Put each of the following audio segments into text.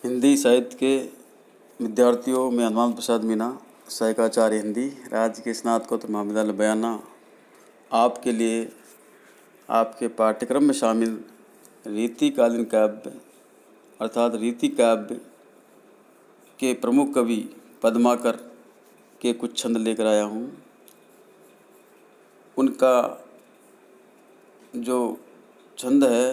हिंदी साहित्य के विद्यार्थियों में हनुमान प्रसाद मीना, सहायकाचार्य हिंदी, राज्य के स्नातकोत्तर महाविद्यालय बयाना, आपके लिए आपके पाठ्यक्रम में शामिल रीतिकालीन काव्य अर्थात रीति काव्य के प्रमुख कवि पद्माकर के कुछ छंद लेकर आया हूँ। उनका जो छंद है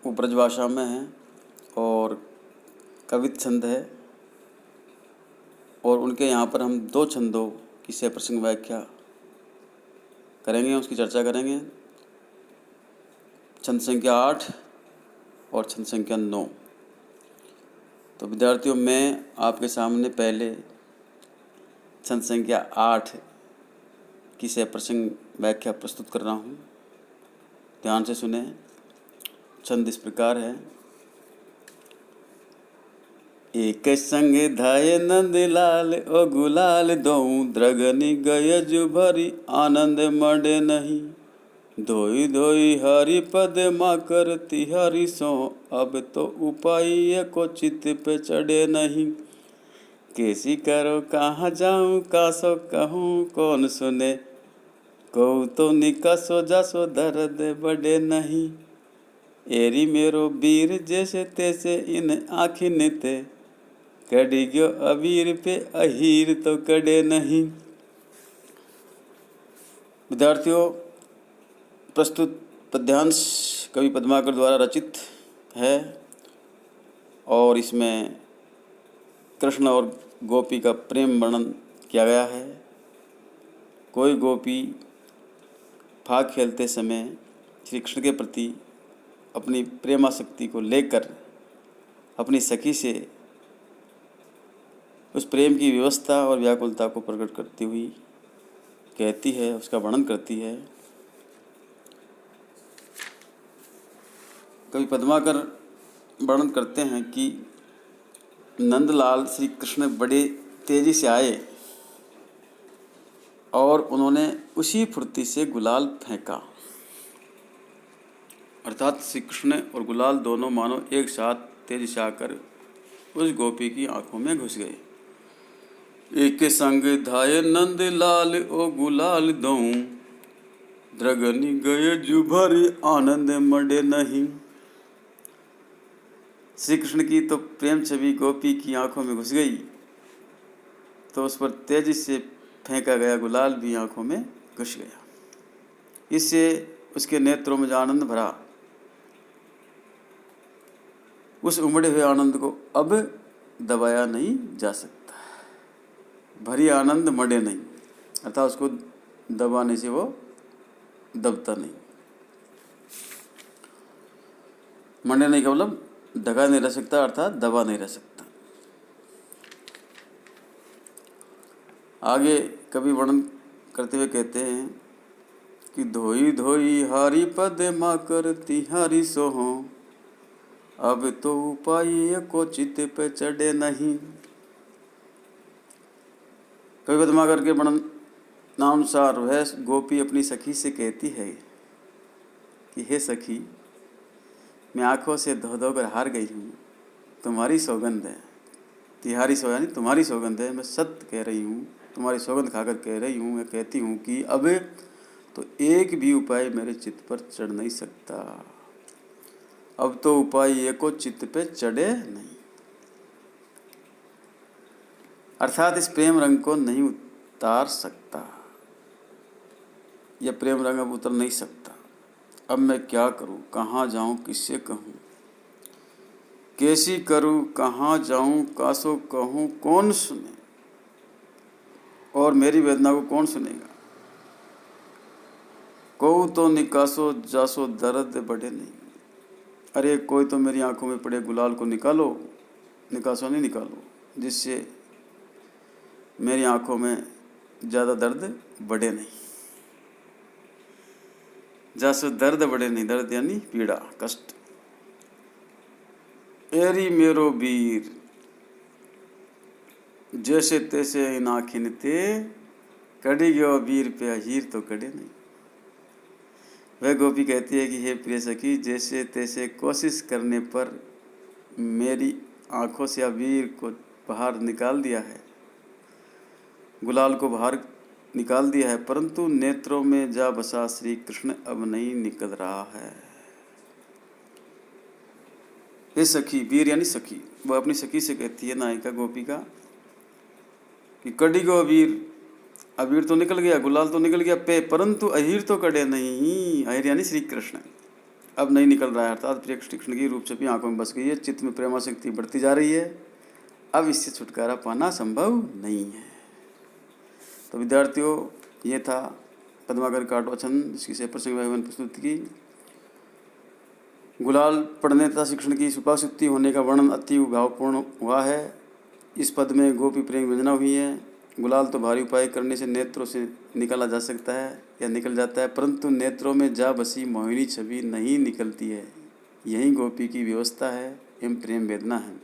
वो ब्रजभाषा में है और कवित छंद है, और उनके यहाँ पर हम दो छंदों की सह प्रसंग व्याख्या करेंगे, उसकी चर्चा करेंगे। छंद संख्या 8 और छंद संख्या 9। तो विद्यार्थियों, मैं आपके सामने पहले छंद संख्या 8 की सह प्रसंग व्याख्या प्रस्तुत कर रहा हूँ। ध्यान से सुने। छंद इस प्रकार है। एक संग धाये नंद लाल ओ गुलाल दोऊ, द्रगनी गय जुभरी आनंद मडे नहीं। धोई धोई हरि पद मा करती हरि सो, अब तो उपाय को चित्त पे चढ़े नहीं। कैसी करो कहाँ जाऊँ कासो कहूँ कौन सुने, कहूँ तो निकसो जासो दर्द बड़े नहीं। एरी मेरो वीर जैसे तैसे इन आँखिन ते, कड़ी गयो अबीर पे अहीर तो कड़े नहीं। विद्यार्थियों, प्रस्तुत पद्यांश कवि पद्माकर द्वारा रचित है और इसमें कृष्ण और गोपी का प्रेम वर्णन किया गया है। कोई गोपी फाग खेलते समय श्री कृष्ण के प्रति अपनी प्रेमासक्ति को लेकर अपनी सखी से उस प्रेम की व्यवस्था और व्याकुलता को प्रकट करती हुई कहती है, उसका वर्णन करती है। कवि पद्माकर वर्णन करते हैं कि नंदलाल श्री कृष्ण बड़े तेजी से आए और उन्होंने उसी फुर्ती से गुलाल फेंका, अर्थात श्री कृष्ण और गुलाल दोनों मानो एक साथ तेजी से आकर उस गोपी की आंखों में घुस गए। एक संग धाये नंद लाल ओ गुलाल दोऊ, द्रगनी गए जुभरी आनंद मडे नहीं। श्री कृष्ण की तो प्रेम छवि गोपी की आंखों में घुस गई, तो उस पर तेजी से फेंका गया गुलाल भी आंखों में घुस गया। इससे उसके नेत्रों में जो आनंद भरा, उस उमड़े हुए आनंद को अब दबाया नहीं जा सकता। भरी आनंद मडे नहीं, अर्थात उसको दबाने से वो दबता नहीं। मडे नहीं का मतलब ढका नहीं रह सकता, अर्थात दबा नहीं रह सकता। आगे कवि वर्णन करते हुए कहते हैं कि धोई धोई हरि पद मा करती हरि सोहो, अब तो उपाय को चित्त पे चढ़े नहीं। कवि पद्माकर के वर्णन नानुसार वह गोपी अपनी सखी से कहती है कि हे सखी, मैं आँखों से धो धो कर हार गई हूँ, तुम्हारी सौगंध है। तिहारी सो यानी तुम्हारी सौगंध है, मैं सत्य कह रही हूँ, तुम्हारी सौगंध खाकर कह रही हूँ, मैं कहती हूँ कि अब तो एक भी उपाय मेरे चित्त पर चढ़ नहीं सकता। अब तो उपाय एको चित्त पे चढ़े नहीं, अर्थात इस प्रेम रंग को नहीं उतार सकता, यह प्रेम रंग अब उतर नहीं सकता। अब मैं क्या करूं, कहाँ जाऊं, किससे कहूं, कैसी करूं, कहाँ जाऊं, कासो कहूं, कौन सुने, और मेरी वेदना को कौन सुनेगा। कहूँ तो निकासो जासो दर्द बढ़े नहीं, अरे कोई तो मेरी आंखों में पड़े गुलाल को निकालो, निकासो नहीं निकालो, जिससे मेरी आंखों में ज़्यादा दर्द बढ़े नहीं। जासो दर्द बढ़े नहीं, दर्द यानी पीड़ा, कष्ट। एरी मेरो वीर जैसे तैसे इन आँखिन ते, कड़ी गयो वीर पे अहीर तो कड़े नहीं। वह गोपी कहती है कि हे प्रिय सखी, जैसे तैसे कोशिश करने पर मेरी आँखों से अबीर को बाहर निकाल दिया है, गुलाल को बाहर निकाल दिया है, परंतु नेत्रों में जा बसा श्री कृष्ण अब नहीं निकल रहा है। हे सखी, वीर यानी सखी, वो अपनी सखी से कहती है नायिका गोपिका कि कड़ी को अबीर, अबीर तो निकल गया, गुलाल तो निकल गया पे, परंतु अहीर तो कड़े नहीं। अहीर यानी श्री कृष्ण अब नहीं निकल रहा है, अर्थात प्रिय कृष्ण की रूप छवि आंखों में बस गई है, चित्त में प्रेमाशक्ति बढ़ती जा रही है, अब इससे छुटकारा पाना संभव नहीं है। तो विद्यार्थियों, ये था पद्माकर का 8वां छंद, जिसकी से प्रसंग प्रस्तुति की। गुलाल पढ़ने तथा शिक्षण की सुपाशुक्ति होने का वर्णन अति भावपूर्ण हुआ है। इस पद में गोपी प्रेम व्यंजना हुई है। गुलाल तो भारी उपाय करने से नेत्रों से निकाला जा सकता है या निकल जाता है, परंतु नेत्रों में जा बसी मोहिनी छवि नहीं निकलती है। यही गोपी की व्यवस्था है एवं प्रेम वेदना है।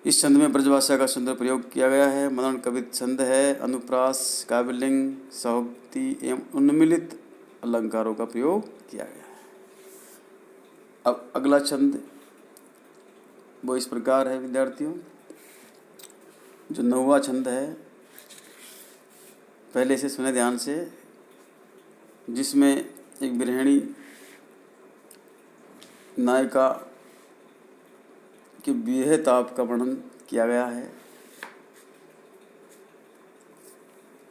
इस छंद में ब्रजभाषा का सुंदर प्रयोग किया गया है। मनन कवित छंद है। अनुप्रास, काव्यलिंग, सहोक्ति एवं उन्मिलित अलंकारों का प्रयोग किया गया है। अब अगला छंद वो इस प्रकार है विद्यार्थियों, जो 9वां छंद है, पहले से सुने ध्यान से, जिसमें एक गृहिणी नायिका के विरह ताप का वर्णन किया गया है।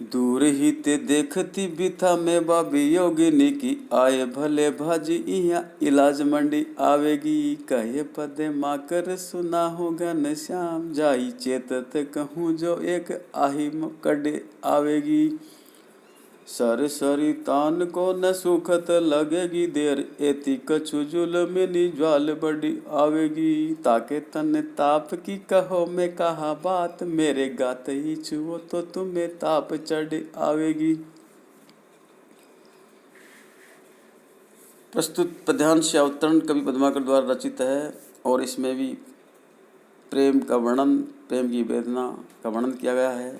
दूर ही ते देखती बिथा में बाबी योगिनी की, आए भले भाजी इहाँ इलाज मंडी आवेगी। कहे पदे माकर सुना हो घन श्याम, जाई चेतत कहूँ जो एक आही कड़े आवेगी। सर सरी तान को न सुखत लगेगी देर, एति कछु जुलमिनी ज्वाल बड़ी आवेगी। ताके तन ताप की कहो मैं कहा बात, मेरे गात ही छुओ तो तुम्हें ताप चढ़ आवेगी। प्रस्तुत पद्यांश या अवतरण कवि पद्माकर द्वारा रचित है और इसमें भी प्रेम का वर्णन, प्रेम की वेदना का वर्णन किया गया है।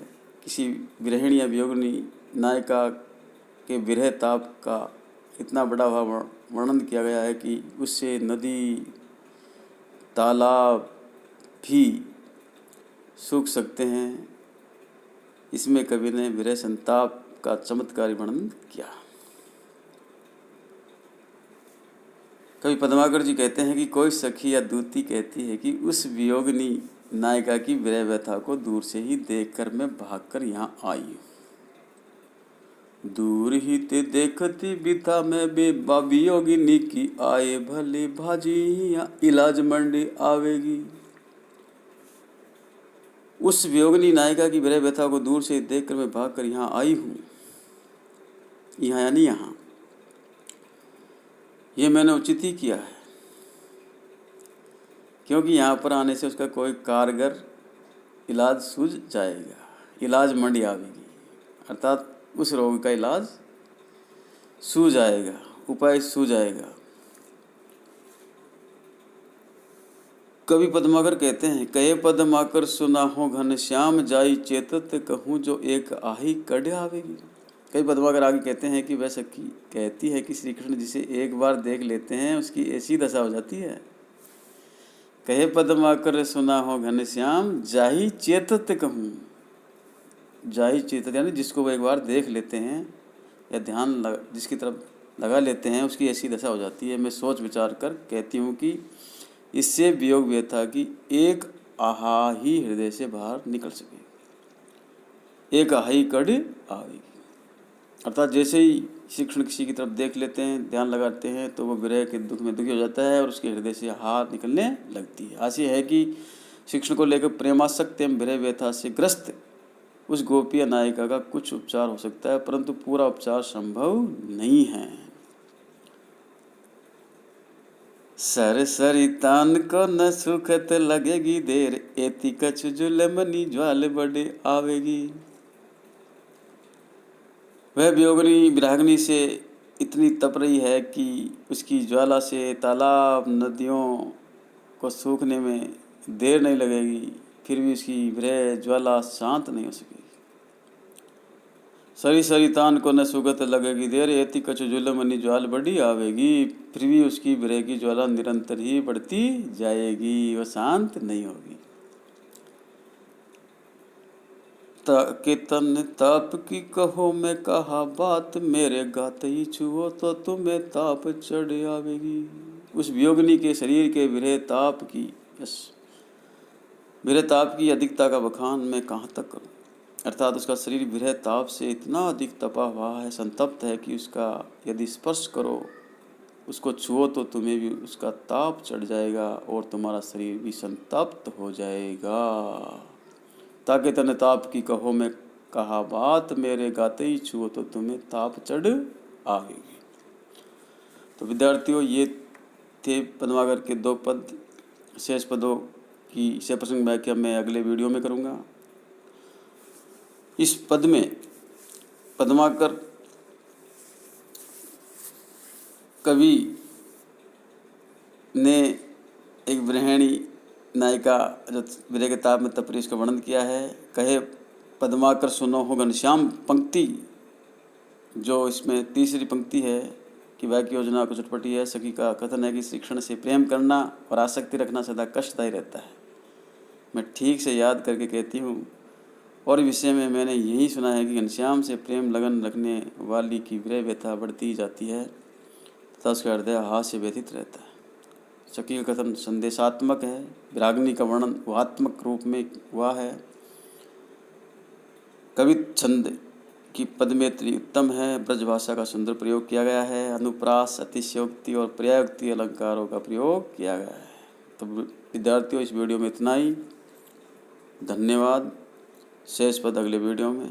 किसी गृहिणी या वियोगिनी नायिका के विरह ताप का इतना बड़ा वर्णन किया गया है कि उससे नदी, तालाब भी सूख सकते हैं। इसमें कवि ने विरह संताप का चमत्कारी वर्णन किया। कवि पद्माकर जी कहते हैं कि कोई सखी या दूती कहती है कि उस वियोगिनी नायिका की विरह व्यथा को दूर से ही देखकर मैं भागकर यहाँ आई। दूर ही ते देखती बिथा में वियोगिनी की, आए भले भाजी या इलाज मंडी आवेगी। उस वियोगिनी नायिका की विरह व्यथा को दूर से देखकर मैं भागकर यहाँ आई हूँ। यहाँ यानी यहाँ, ये मैंने उचित ही किया है, क्योंकि यहाँ पर आने से उसका कोई कारगर इलाज सूझ जाएगा। इलाज मंडी आवेगी, अर्थात उस रोग का इलाज सूझ जाएगा, उपाय सूझ जाएगा। कवि पद्माकर कहते हैं, कहे पद्माकर सुना हो घन श्याम, जाई चेतत कहूँ जो एक आही कड़ आवेगी। कवि पद्माकर आगे कहते हैं कि वह सखी कहती है कि श्री कृष्ण जिसे एक बार देख लेते हैं उसकी ऐसी दशा हो जाती है। कहे पद्माकर सुना हो घन श्याम, जाही चेतत कहूँ। जाही चेतत यानी जिसको वो एक बार देख लेते हैं या ध्यान जिसकी तरफ लगा लेते हैं उसकी ऐसी दशा हो जाती है। मैं सोच विचार कर कहती हूँ कि इससे वियोग व्यथा की एक आहा ही हृदय से बाहर निकल सके, एक आहा ही कड़ आवेगी। अर्थात जैसे ही श्री कृष्ण किसी की तरफ देख लेते हैं, ध्यान लगाते हैं, तो वो विरह के दुख में दुखी हो जाता है और उसके हृदय से आहा निकलने लगती है। आशय है कि श्री कृष्ण को लेकर प्रेमासक्त एवं विरह व्यथा से ग्रस्त उस गोपी नायिका का कुछ उपचार हो सकता है, परंतु पूरा उपचार संभव नहीं है। सर सरी तान को न सुखत लगेगी देर, एति कछु जुलमनी ज्वाल बड़े आवेगी। वह वियोगिनी विरागिनी से इतनी तप रही है कि उसकी ज्वाला से तालाब, नदियों को सूखने में देर नहीं लगेगी, फिर भी उसकी विरह ज्वाला शांत नहीं हो सकेगी। सरी सरी तान को न सुगत लगेगी देर, एति कछु जुलमनी ज्वाल बड़ी आवेगी। फिर भी उसकी विरह की ज्वाला निरंतर ही बढ़ती जाएगी, वह शांत नहीं होगी। के तन ताप की कहो मैं कहा बात, मेरे गाते ही छुओ तो तुम्हें ताप चढ़ आवेगी। उस वियोगिनी के शरीर के विरह ताप की विरह ताप की अधिकता का बखान मैं कहाँ तक करूँ। अर्थात उसका शरीर विरह ताप से इतना अधिक तपा हुआ है, संतप्त है कि उसका यदि स्पर्श करो, उसको छुओ तो तुम्हें भी उसका ताप चढ़ जाएगा और तुम्हारा शरीर भी संतप्त हो जाएगा। ताकि तने ताप की कहो मैं कहा बात, मेरे गाते ही छुओ तो तुम्हें ताप चढ़ आएगी। तो विद्यार्थियों, ये थे पद्माकर के 2 पद। शेष पदों की से प्रसंग व्याख्या मैं अगले वीडियो में करूँगा। इस पद में पद्माकर कवि ने एक गृहिणी नायिका जो विरह के ताप में तपरी उसका वर्णन किया है। कहे पद्माकर सुनो हो घनश्याम पंक्ति, जो इसमें तीसरी पंक्ति है कि वाक्य योजना को चटपटी है। सखी का कथन है कि श्री कृष्ण से प्रेम करना और आसक्ति रखना सदा कष्टदायी रहता है। मैं ठीक से याद करके कहती हूँ। और विषय में मैंने यही सुना है कि घनश्याम से प्रेम लगन रखने वाली की विरह व्यथा बढ़ती जाती है तथा उसका हृदय हास से व्यथित रहता है। सखी का कथन संदेशात्मक है, विरागिनी का वर्णन ऊहात्मक रूप में हुआ है। कवि छंद की पदमेत्री उत्तम है, ब्रज भाषा का सुंदर प्रयोग किया गया है, अनुप्रास, अतिशयोक्ति और पर्यायोक्ति अलंकारों का प्रयोग किया गया है। तो विद्यार्थियों, इस वीडियो में इतना ही। धन्यवाद। शेष पद अगले वीडियो में।